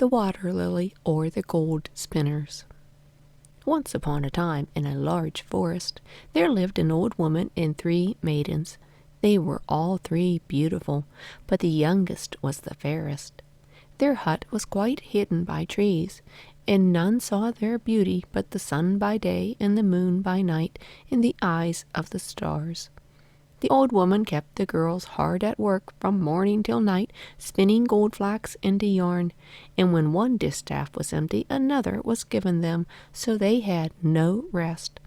the water lily or the gold spinners. Once upon a time, in a large forest, there lived an old woman and 3 maidens. They were all 3 beautiful, but the youngest was the fairest. Their hut was quite hidden by trees, and none saw their beauty but the sun by day and the moon by night in the eyes of the stars. The old woman kept the girls hard at work from morning till night, spinning gold flax into yarn, and when one distaff was empty, another was given them, so they had no rest.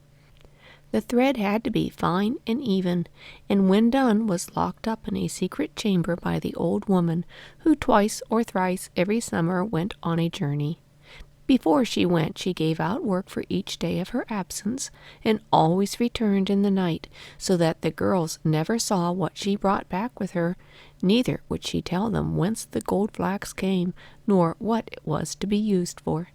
The thread had to be fine and even, and when done was locked up in a secret chamber by the old woman, who twice or thrice every summer went on a journey. Before she went, she gave out work for each day of her absence, and always returned in the night, so that the girls never saw what she brought back with her. Neither would she tell them whence the gold flax came, nor what it was to be used for.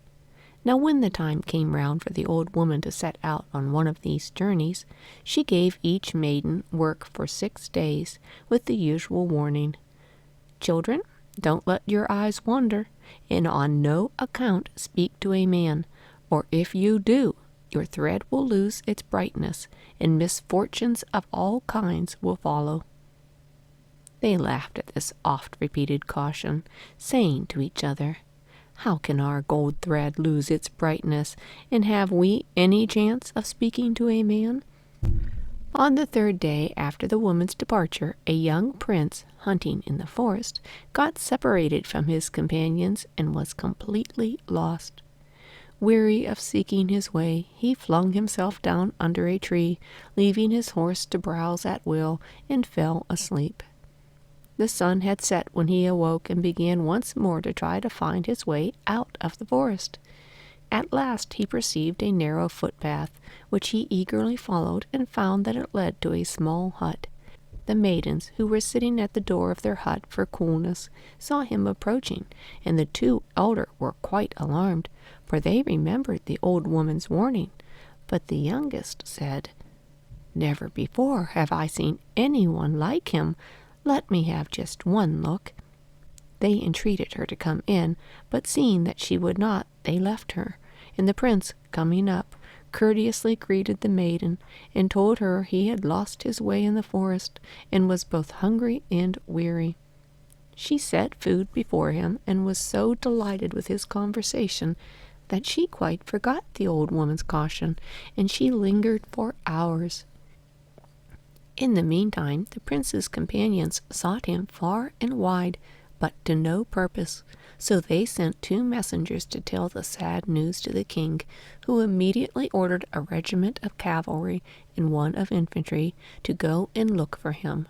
Now when the time came round for the old woman to set out on one of these journeys, she gave each maiden work for 6 days, with the usual warning: "Children, don't let your eyes wander, and on no account speak to a man, or if you do, your thread will lose its brightness, and misfortunes of all kinds will follow." They laughed at this oft-repeated caution, saying to each other, "How can our gold thread lose its brightness, and have we any chance of speaking to a man?" On the 3rd day after the woman's departure, a young prince, hunting in the forest, got separated from his companions and was completely lost. Weary of seeking his way, he flung himself down under a tree, leaving his horse to browse at will, and fell asleep. The sun had set when he awoke and began once more to try to find his way out of the forest. At last he perceived a narrow footpath, which he eagerly followed, and found that it led to a small hut. The maidens, who were sitting at the door of their hut for coolness, saw him approaching, and the 2 elder were quite alarmed, for they remembered the old woman's warning. But the youngest said, "Never before have I seen anyone like him. Let me have just one look." They entreated her to come in, but seeing that she would not, they left her, and the prince, coming up, courteously greeted the maiden, and told her he had lost his way in the forest, and was both hungry and weary. She set food before him, and was so delighted with his conversation that she quite forgot the old woman's caution, and she lingered for hours. In the meantime, the prince's companions sought him far and wide, but to no purpose, so they sent 2 messengers to tell the sad news to the king, who immediately ordered a regiment of cavalry and 1 of infantry to go and look for him.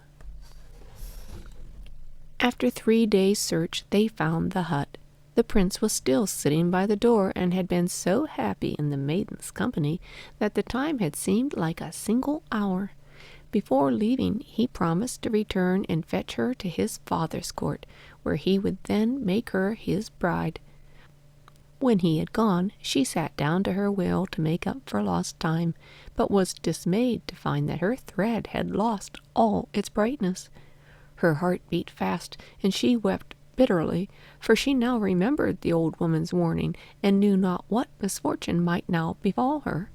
After 3 days' search, they found the hut. The prince was still sitting by the door, and had been so happy in the maiden's company that the time had seemed like a single hour. Before leaving, he promised to return and fetch her to his father's court, where he would then make her his bride. When he had gone, she sat down to her wheel to make up for lost time, but was dismayed to find that her thread had lost all its brightness. Her heart beat fast, and she wept bitterly, for she now remembered the old woman's warning, and knew not what misfortune might now befall her.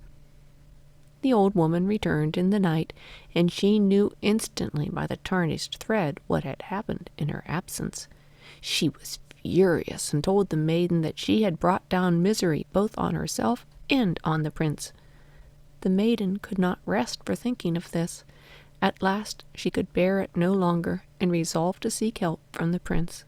The old woman returned in the night, and she knew instantly by the tarnished thread what had happened in her absence. She was furious, and told the maiden that she had brought down misery both on herself and on the prince. The maiden could not rest for thinking of this. At last she could bear it no longer, and resolved to seek help from the prince.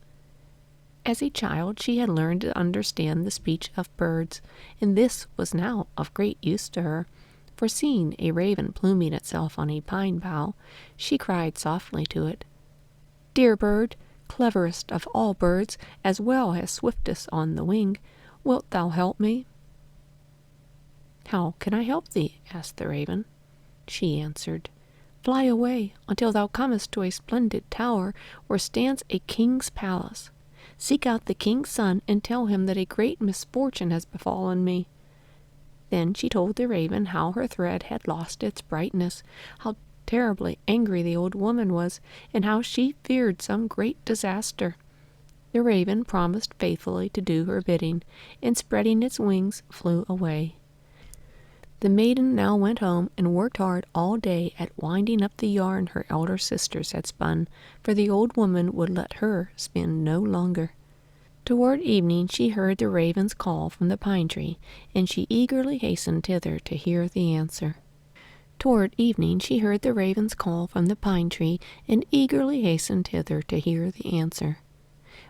As a child she had learned to understand the speech of birds, and this was now of great use to her. For seeing a raven pluming itself on a pine bough, she cried softly to it, "Dear bird, cleverest of all birds, as well as swiftest on the wing, wilt thou help me?" "How can I help thee?" asked the raven. She answered, "Fly away until thou comest to a splendid tower where stands a king's palace. Seek out the king's son and tell him that a great misfortune has befallen me." Then she told the raven how her thread had lost its brightness, how terribly angry the old woman was, and how she feared some great disaster. The raven promised faithfully to do her bidding, and spreading its wings, flew away. The maiden now went home and worked hard all day at winding up the yarn her elder sisters had spun, for the old woman would let her spin no longer. Toward evening she heard the raven's call from the pine tree, and she eagerly hastened thither to hear the answer. Toward evening she heard the raven's call from the pine tree, and eagerly hastened thither to hear the answer.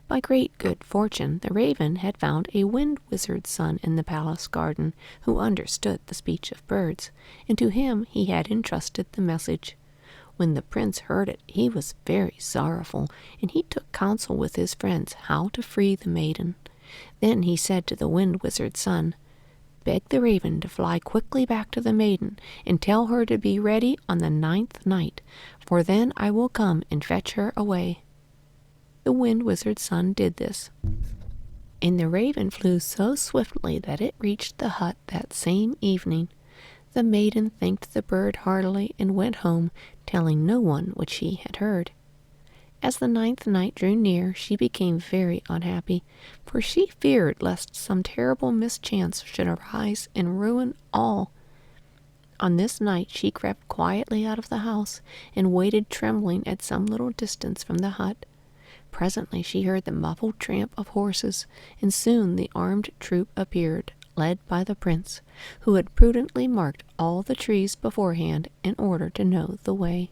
By great good fortune, the raven had found a wind wizard's son in the palace garden, who understood the speech of birds, and to him he had entrusted the message. When the prince heard it, he was very sorrowful, and he took counsel with his friends how to free the maiden. Then he said to the wind wizard's son, "Beg the raven to fly quickly back to the maiden, and tell her to be ready on the 9th night, for then I will come and fetch her away." The wind wizard's son did this, and the raven flew so swiftly that it reached the hut that same evening. The maiden thanked the bird heartily and went home, telling no one what she had heard. As the 9th night drew near, she became very unhappy, for she feared lest some terrible mischance should arise and ruin all. On this night she crept quietly out of the house, and waited trembling at some little distance from the hut. Presently she heard the muffled tramp of horses, and soon the armed troop appeared, led by the prince, who had prudently marked all the trees beforehand in order to know the way.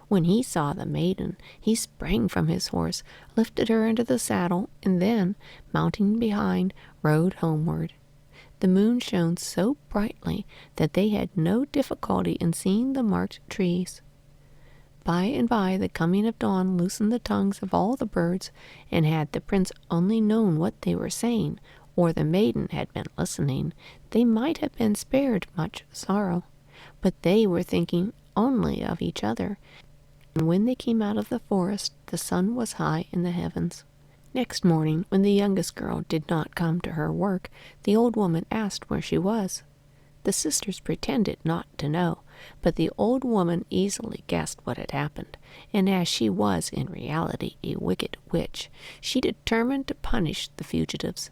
When he saw the maiden, he sprang from his horse, lifted her into the saddle, and then, mounting behind, rode homeward. The moon shone so brightly that they had no difficulty in seeing the marked trees. By and by the coming of dawn loosened the tongues of all the birds, and had the prince only known what they were saying, or the maiden had been listening, they might have been spared much sorrow. But they were thinking only of each other, and when they came out of the forest, the sun was high in the heavens. Next morning, when the youngest girl did not come to her work, the old woman asked where she was. The sisters pretended not to know, but the old woman easily guessed what had happened, and as she was in reality a wicked witch, she determined to punish the fugitives.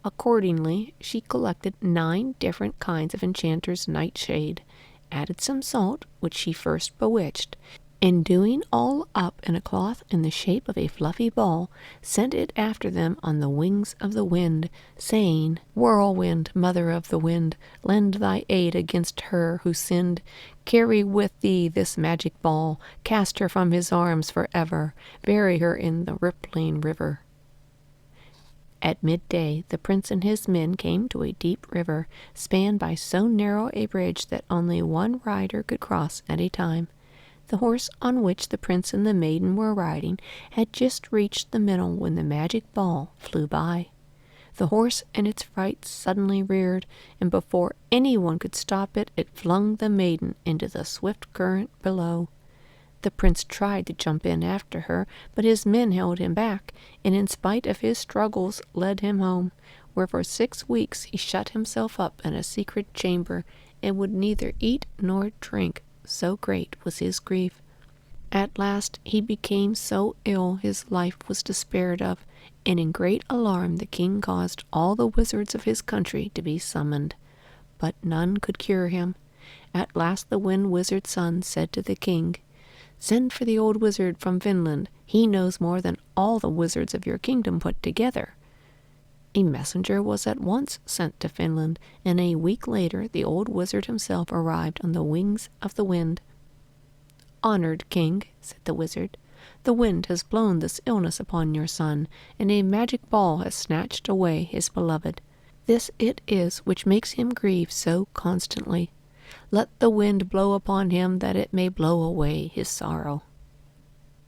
Accordingly, she collected 9 different kinds of enchanters' nightshade, added some salt, which she first bewitched, and doing all up in a cloth in the shape of a fluffy ball, sent it after them on the wings of the wind, saying, "Whirlwind, mother of the wind, lend thy aid against her who sinned. Carry with thee this magic ball, cast her from his arms forever, bury her in the rippling river." At midday, the prince and his men came to a deep river, spanned by so narrow a bridge that only one rider could cross at a time. The horse on which the prince and the maiden were riding had just reached the middle when the magic ball flew by. The horse in its fright suddenly reared, and before anyone could stop it, it flung the maiden into the swift current below. The prince tried to jump in after her, but his men held him back, and in spite of his struggles led him home, where for 6 weeks he shut himself up in a secret chamber, and would neither eat nor drink, so great was his grief. At last he became so ill his life was despaired of, and in great alarm the king caused all the wizards of his country to be summoned. But none could cure him. At last the wind wizard's son said to the king, "Send for the old wizard from Finland. He knows more than all the wizards of your kingdom put together." A messenger was at once sent to Finland, and a week later the old wizard himself arrived on the wings of the wind. "Honored king," said the wizard, "the wind has blown this illness upon your son, and a magic ball has snatched away his beloved. This it is which makes him grieve so constantly. Let the wind blow upon him that it may blow away his sorrow."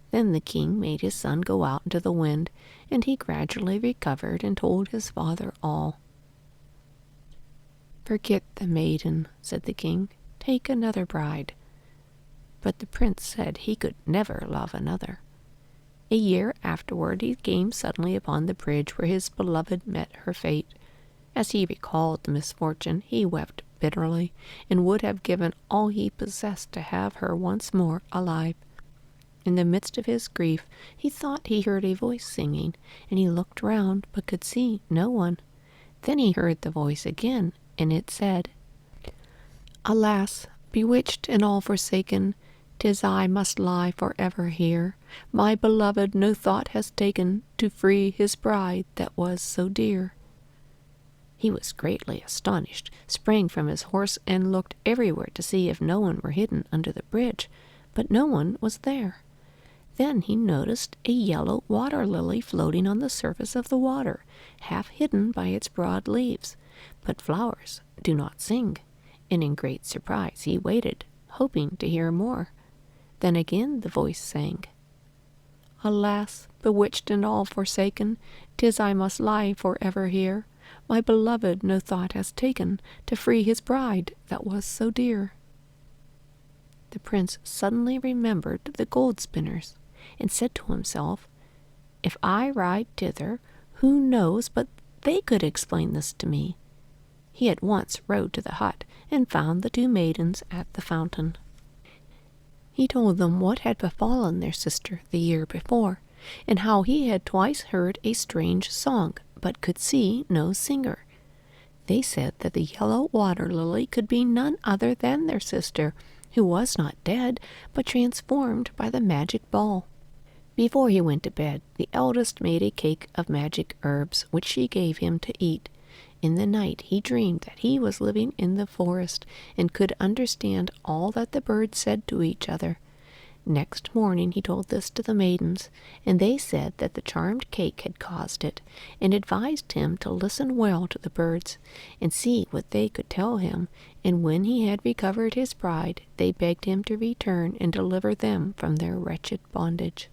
Then the king made his son go out into the wind, and he gradually recovered and told his father all. "Forget the maiden," said the king. "Take another bride." But the prince said he could never love another. A year afterward he came suddenly upon the bridge where his beloved met her fate. As he recalled the misfortune, he wept bitterly, and would have given all he possessed to have her once more alive. In the midst of his grief, he thought he heard a voice singing, and he looked round, but could see no one. Then he heard the voice again, and it said, "Alas, bewitched and all forsaken, 'tis I must lie for ever here. My beloved no thought has taken to free his bride that was so dear." He was greatly astonished, sprang from his horse, and looked everywhere to see if no one were hidden under the bridge, but no one was there. Then he noticed a yellow water lily floating on the surface of the water, half hidden by its broad leaves. But flowers do not sing, and in great surprise he waited, hoping to hear more. Then again the voice sang, "Alas, bewitched and all forsaken, 'tis I must lie for ever here. My beloved no thought has taken to free his bride that was so dear." The prince suddenly remembered the gold spinners, and said to himself, "If I ride thither, who knows but they could explain this to me?" He at once rode to the hut, and found the two maidens at the fountain. He told them what had befallen their sister the year before, and how he had twice heard a strange song, but could see no singer. They said that the yellow water lily could be none other than their sister, who was not dead, but transformed by the magic ball. Before he went to bed, the eldest made a cake of magic herbs, which she gave him to eat. In the night he dreamed that he was living in the forest, and could understand all that the birds said to each other. Next morning he told this to the maidens, and they said that the charmed cake had caused it, and advised him to listen well to the birds, and see what they could tell him, and when he had recovered his bride, they begged him to return and deliver them from their wretched bondage.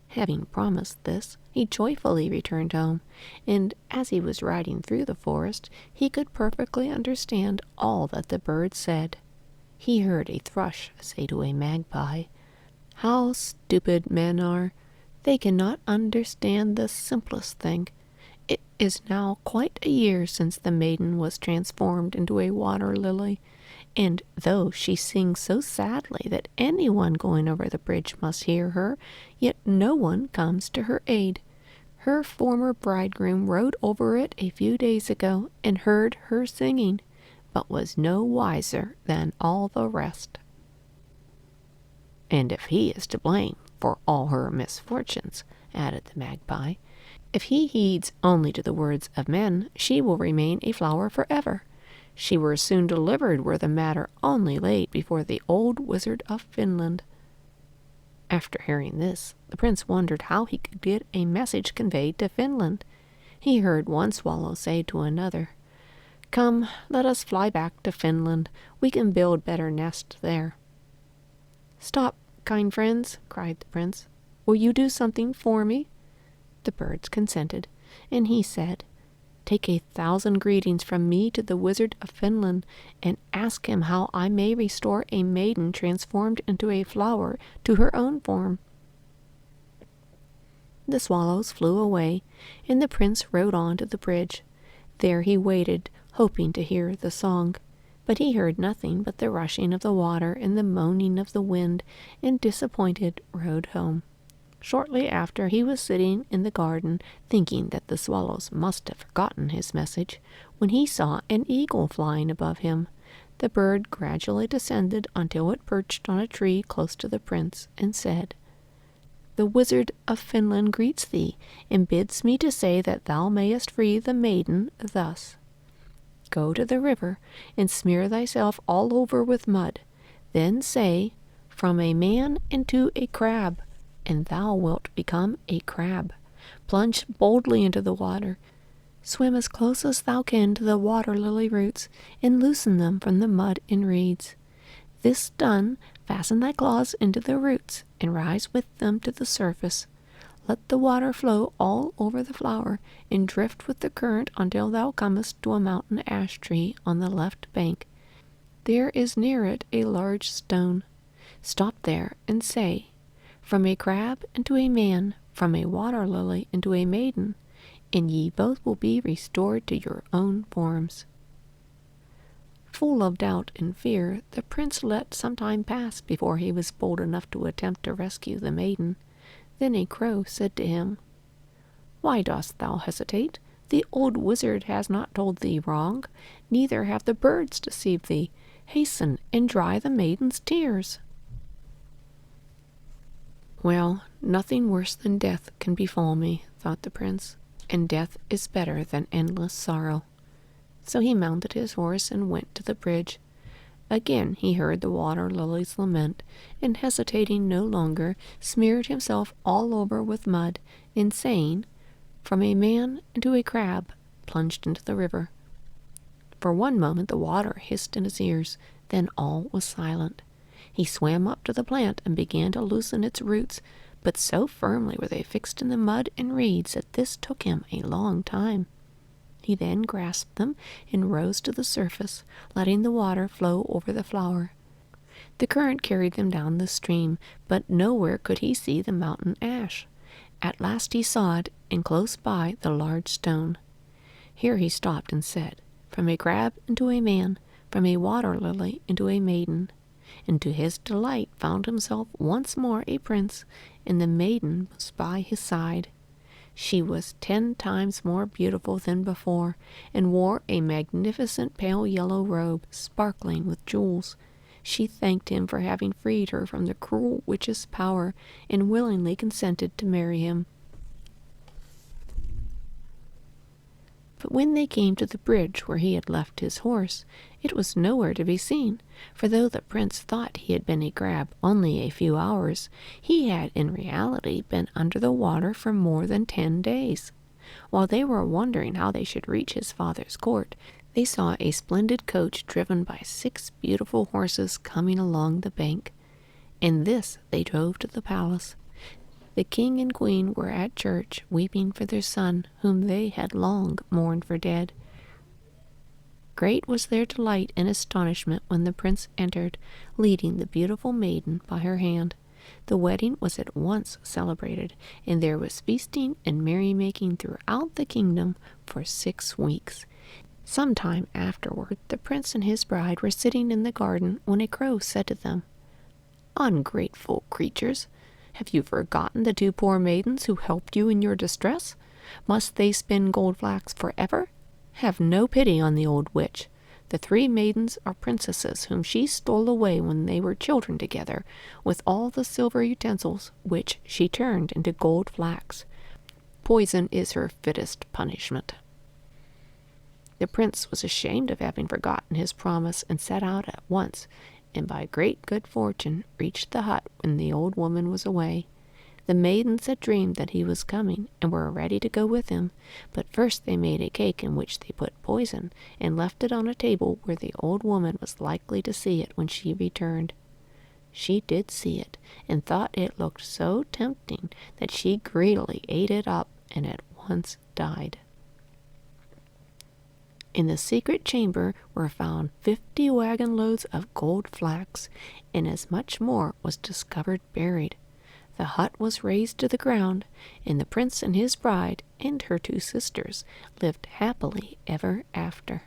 Having promised this, he joyfully returned home, and as he was riding through the forest, he could perfectly understand all that the birds said. He heard a thrush say to a magpie, "How stupid men are! They cannot understand the simplest thing. It is now quite a year since the maiden was transformed into a water lily, and though she sings so sadly that anyone going over the bridge must hear her, yet no one comes to her aid. Her former bridegroom rode over it a few days ago and heard her singing, but was no wiser than all the rest. And if he is to blame for all her misfortunes," added the magpie, "if he heeds only to the words of men, she will remain a flower forever. She were soon delivered were the matter only laid before the old wizard of Finland." After hearing this, the prince wondered how he could get a message conveyed to Finland. He heard one swallow say to another, "Come, let us fly back to Finland. We can build better nests there." "Stop, kind friends," cried the prince. "Will you do something for me?" The birds consented, and he said, "Take 1,000 greetings from me to the wizard of Finland, and ask him how I may restore a maiden transformed into a flower to her own form." The swallows flew away, and the prince rode on to the bridge. There he waited, hoping to hear the song, but he heard nothing but the rushing of the water and the moaning of the wind, and disappointed rode home. Shortly after, he was sitting in the garden, thinking that the swallows must have forgotten his message, when he saw an eagle flying above him. The bird gradually descended until it perched on a tree close to the prince, and said, "The wizard of Finland greets thee, and bids me to say that thou mayest free the maiden thus. Go to the river, and smear thyself all over with mud. Then say, 'From a man into a crab,' and thou wilt become a crab. Plunge boldly into the water. Swim as close as thou can to the water lily roots, and loosen them from the mud and reeds. This done, fasten thy claws into the roots, and rise with them to the surface. Let the water flow all over the flower, and drift with the current until thou comest to a mountain ash tree on the left bank. There is near it a large stone. Stop there, and say, 'From a crab into a man, from a water lily into a maiden,' and ye both will be restored to your own forms." Full of doubt and fear, the prince let some time pass before he was bold enough to attempt to rescue the maiden. Then a crow said to him, "Why dost thou hesitate? The old wizard has not told thee wrong, neither have the birds deceived thee. Hasten and dry the maiden's tears." "Well, nothing worse than death can befall me," thought the prince, "and death is better than endless sorrow." So he mounted his horse and went to the bridge. Again he heard the water lilies lament, and hesitating no longer, smeared himself all over with mud, and saying, "From a man into a crab," plunged into the river. For one moment the water hissed in his ears, then all was silent. He swam up to the plant and began to loosen its roots, but so firmly were they fixed in the mud and reeds that this took him a long time. He then grasped them and rose to the surface, letting the water flow over the flower. The current carried them down the stream, but nowhere could he see the mountain ash. At last he saw it, and close by the large stone. Here he stopped and said, "From a crab into a man, from a water lily into a maiden," and to his delight found himself once more a prince, and the maiden was by his side. She was 10 times more beautiful than before, and wore a magnificent pale yellow robe, sparkling with jewels. She thanked him for having freed her from the cruel witch's power, and willingly consented to marry him. But when they came to the bridge where he had left his horse, it was nowhere to be seen, for though the prince thought he had been a crab only a few hours, he had in reality been under the water for more than 10 days. While they were wondering how they should reach his father's court, they saw a splendid coach driven by 6 beautiful horses coming along the bank. In this they drove to the palace. The king and queen were at church, weeping for their son, whom they had long mourned for dead. Great was their delight and astonishment when the prince entered, leading the beautiful maiden by her hand. The wedding was at once celebrated, and there was feasting and merrymaking throughout the kingdom for 6 weeks. Some time afterward, the prince and his bride were sitting in the garden when a crow said to them, "Ungrateful creatures! Have you forgotten the 2 poor maidens who helped you in your distress? Must they spin gold flax forever? Have no pity on the old witch. The 3 maidens are princesses whom she stole away when they were children together, with all the silver utensils, which she turned into gold flax. Poison is her fittest punishment." The prince was ashamed of having forgotten his promise, and set out at once, and by great good fortune reached the hut when the old woman was away. The maidens had dreamed that he was coming, and were ready to go with him, but first they made a cake in which they put poison, and left it on a table where the old woman was likely to see it when she returned. She did see it, and thought it looked so tempting that she greedily ate it up, and at once died. In the secret chamber were found 50 wagon loads of gold flax, and as much more was discovered buried. The hut was razed to the ground, and the prince and his bride and her 2 sisters lived happily ever after.